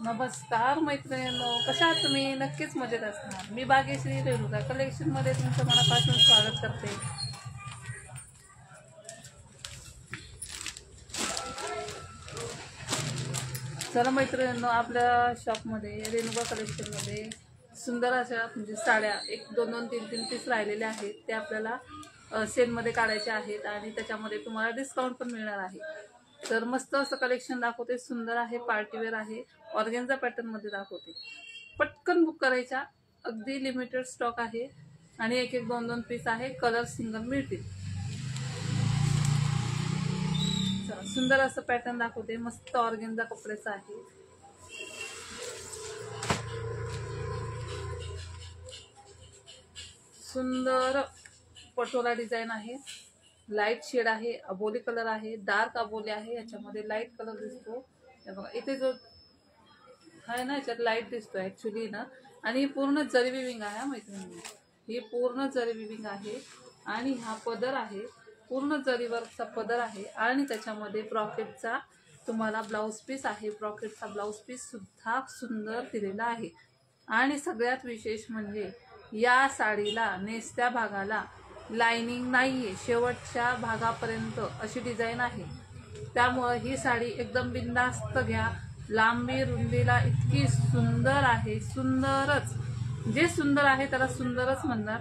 नमस्कार मैत्रिणींनो, कशा आहात तुम्ही? नक्कीच मजेत असणार. मी भाग्यश्री रेणुका कलेक्शनमध्ये तुमचं मनापासून स्वागत करते. चला मैत्रिणींनो, आपल्या शॉपमध्ये रेणुका कलेक्शनमध्ये सुंदर अशा म्हणजे साड्या 1 2 2 3 3 पीस राहिलेले आहेत. ते आपल्याला सेलमध्ये काढायचे आहेत आणि त्याच्यामध्ये तुम्हाला डिस्काउंट पण मिळणार आहे. तर मस्त असं कलेक्शन दाखवते. सुंदर आहे, पार्टीवेअर आहे, ऑर्गेन्झा पॅटर्न मध्ये दाखवते. पटकन बुक करायच्या, अगदी लिमिटेड स्टॉक आहे आणि 1 1 2 2 पीस आहे. कलर सिंगल मिळतील. सुंदर असं पॅटर्न दाखवते. मस्त ऑर्गेन्झा कपड्याचा आहे. सुंदर पटोला डिझाइन आहे. लाईट शेड आहे, अबोली कलर आहे, डार्क अबोली आहे, याच्यामध्ये लाईट कलर दिसतो. हे बघा, इथे जो आहे ना याच्यात लाईट दिसतो ऍक्च्युली ना. आणि पूर्ण जरी विविंग आहे मैत्रिणी. ही पूर्ण जरी विविंग आहे आणि हा पदर आहे, पूर्ण जरी वर्कचा पदर आहे आणि त्याच्यामध्ये ब्रॉकेटचा तुम्हाला ब्लाउज पीस आहे. ब्रॉकेटचा ब्लाउज पीस सुद्धा सुंदर दिलेला आहे. आणि सगळ्यात विशेष म्हणजे या साडीला नेसत्या भागाला लाइनिंग नाहीये. शेवटच्या भागापर्यंत अशी डिझाइन आहे. त्यामुळे ही साडी एकदम बिनधास्त घ्या. लांबी रुंदीला इतकी सुंदर आहे, सुंदरच. जे सुंदर आहे त्याला सुंदरच म्हणणार.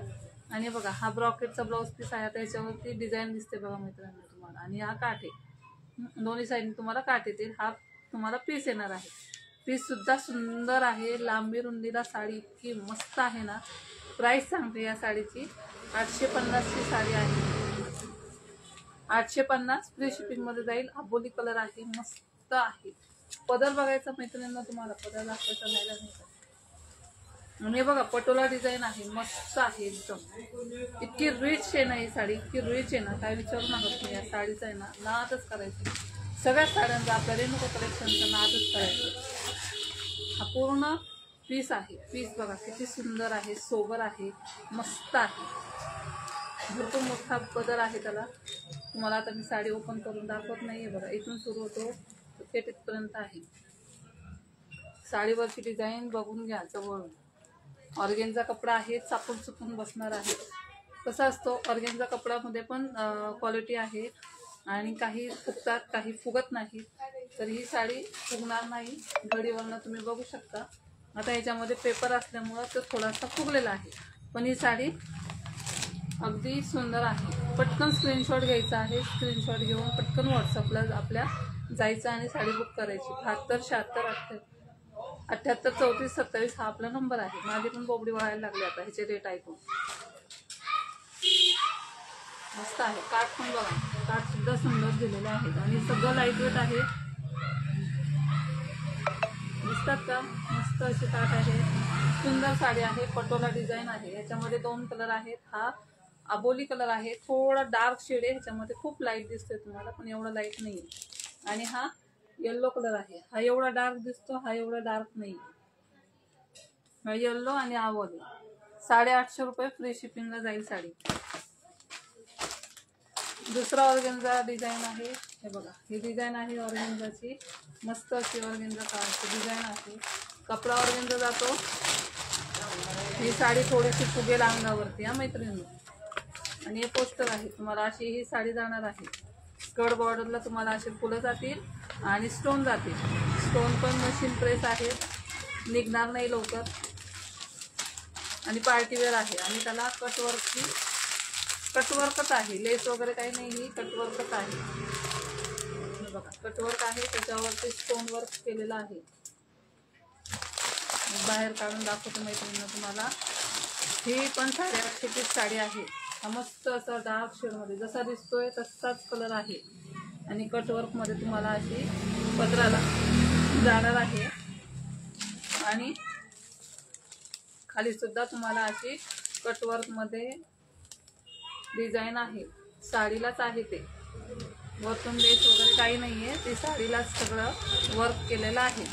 आणि बघा, हा ब्रॉकेटचा ब्लाउज पीस आहे. त्याच्यावरती डिझाइन दिसते बघा मैत्रिणी तुम्हाला. आणि हा काठ आहे, दोन्ही साईडने तुम्हाला काठ येतील. हा तुम्हाला पीस येणार आहे. पीस सुद्धा सुंदर आहे. लांबी रुंदीला साडी इतकी मस्त आहे ना. प्राइस सांगते या साडीची 850 ची साडी आहे. 850 फ्री शिपिंग मध्ये जाईल. अबोली कलर आहे, मस्त आहे. पदर बघायचा मैत्रिणींना, तुम्हाला पदर दाखवायचा नाही लागेल. आणि बघा, पटोला डिझाइन आहे, मस्त आहे एकदम. इतकी रिच आहे ना ही साडी, इतकी रिच आहे ना, काय विचारू नका तुम्ही. या साडीचा आहे ना नादच करायचं. सगळ्या साड्यांचा आपल्या रेणुका कलेक्शनचा नादच करायचं. हा पूर्ण पीस आहे. पीस बघा किती सुंदर आहे, सोबर आहे, मस्त आहे. भरपूर मोठा पदर आहे त्याला. तुम्हाला आता मी साडी ओपन करून दाखवत नाहीये. बघा, इथून सुरू होतो थेट इथपर्यंत आहे. साडीवरची डिझाइन बघून घ्या जवळून. ऑर्गेन्झा कपडा आहे, चापून चुपून बसणार आहे. कसा असतो ऑर्गेन्झा कपड्यामध्ये पण क्वालिटी आहे. आणि काही फुगतात, काही फुगत नाही. तर ही साडी फुगणार नाही. घडीवरनं तुम्ही बघू शकता. आता याच्यामध्ये पेपर असल्यामुळं तो थोडासा फुगलेला आहे, पण ही साडी अगदी सुंदर आहे. पटकन स्क्रीनशॉट घ्यायचा आहे. स्क्रीनशॉट घेऊन पटकन व्हॉट्सअपला आपल्या जायचं आणि साडी बुक करायची. 72 76 78 34 27 हा आपला नंबर आहे. माझी पण बोबडी वळायला लागली आता ह्याचे रेट ऐकून. मस्त आहे. काठ पण बघा, काठ सुद्धा सुंदर दिलेले आहेत आणि सगळं लाईट वेट आहे. दिसतात का? मस्त अशी काठ आहे. सुंदर साडी आहे. पटोला डिझाइन आहे. याच्यामध्ये 2 कलर आहेत. हा अबोली कलर आहे, थोडा डार्क शेड आहे. ह्याच्यामध्ये खूप लाईट दिसतोय तुम्हाला, पण एवढा लाईट नाही. आणि हा येल्लो कलर आहे. हा एवढा डार्क दिसतो, हा एवढा डार्क नाही. हा येल्लो आणि अबोली. 850 रुपये फ्री शिपिंगला जाईल साडी. दुसरा ऑर्गेन्झा डिझाइन आहे. हे बघा, ही डिझाइन आहे ऑर्गेन्झाची. मस्त अशी ऑर्गेन्झा काढायची डिझाइन आहे. कपडा ऑर्गेन्झा जातो. ही साडी थोडीशी फुगेल अंगावरती हा मैत्रिणी. आणि हे पोस्टर आहे. तुम्हाला अशी ही साडी जाणार आहे. स्कर्ट बॉर्डरला तुम्हाला असे फुलं जातील आणि स्टोन जातील. स्टोन पण मशीन प्रेस आहे, निघणार नाही लवकर. आणि पार्टीवेअर आहे. आणि त्याला कटवर्कच आहे. लेस वगैरे काही नाही, ही कटवर्कच आहे. बघा, कटवर्क आहे, त्याच्यावरती स्टोन वर्क केलेलं आहे. बाहेर काढून दाखवतो मैत्रिणींना तुम्हाला. ही पण 850 ची साडी आहे. हा मस्त असा डार्क शेडमध्ये जसा दिसतोय तसाच कलर आहे. आणि कटवर्क मध्ये तुम्हाला अशी पदराला जाणार आहे. आणि खाली सुद्धा तुम्हाला अशी कटवर्क मध्ये डिझाइन आहे. साडीलाच आहे ते, वरतून लेस वगैरे काही नाहीये. ते साडीलाच सगळं वर्क केलेलं आहे.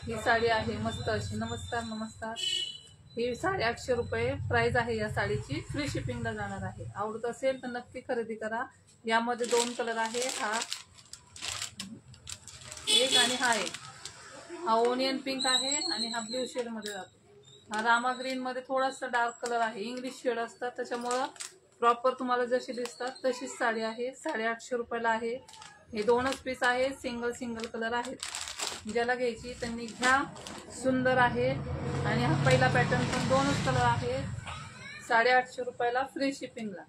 ही साडी आहे मस्त अशी. नमस्कार नमस्कार. ही 850 रुपये प्राइस आहे या साडीची. फ्री शिपिंगला जाणार आहे. आवडत असेल तर नक्की खरेदी करा. यामध्ये 2 कलर आहे. हा एक आणि हा एक. हा ओनियन पिंक आहे आणि हा ब्ल्यू शेड मध्ये जातो। हा रामा ग्रीन मध्ये थोडासा डार्क कलर आहे, इंग्लिश शेड असतात त्याच्यामुळं प्रॉपर तुम्हाला जशी दिसतात तशीच साडी आहे। 850 रुपयाला आहे। हे दोनच पीस आहे, सिंगल सिंगल कलर आहेत। ज्याला घ्यायची त्यांनी घ्या, सुंदर आहे। आणि हा पहिला पॅटर्न पण दोनच कलर आहे। 850 रुपयाला फ्री शिपिंगला।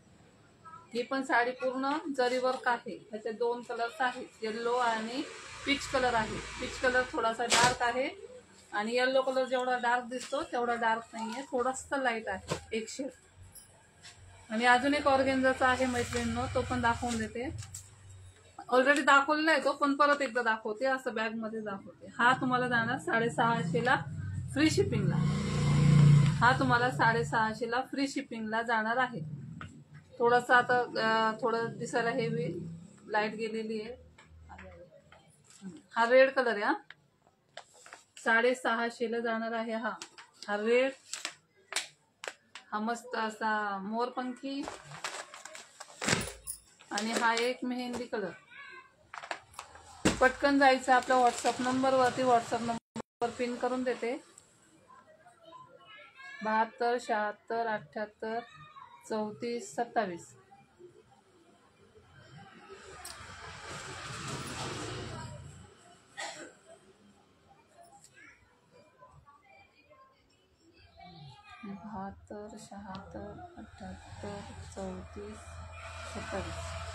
ही पण साडी पूर्ण जरी वर्क आहे। ह्याचे दोन कलर्स आहेत, येल्लो आणि पीच कलर आहे। पीच कलर थोडासा डार्क आहे आणि येल्लो कलर जेवढा डार्क दिसतो तेवढा डार्क नाहीये, थोडासा लाईट आहे एक शेड। आणि अजून एक ऑर्गेन्झाचा आहे मैत्रिणींनो, तो पण दाखवून देते। ऑलरेडी दाखवलेला आहे तो, पण परत एकदा दाखवते, असं बॅग मध्ये दाखवते। हा तुम्हाला जाणार 650 ला फ्री शिपिंगला। हा तुम्हाला 650 ला फ्री शिपिंगला जाणार आहे। थोडासा आता थोडं दिसायला हेवी लाईट गेलेली आहे। हा रेड कलर आहे, 650 ला जाणार आहे। हा रेड, हा मस्त असा मोरपंखी आणि हा एक मेहंदी कलर। पटकन जायचं आपल्या व्हॉट्सअप नंबरवरती, व्हॉट्सअप नंबर पिन करून देते। 72 76 78 34 27। बहात्तर 76 78 34 27।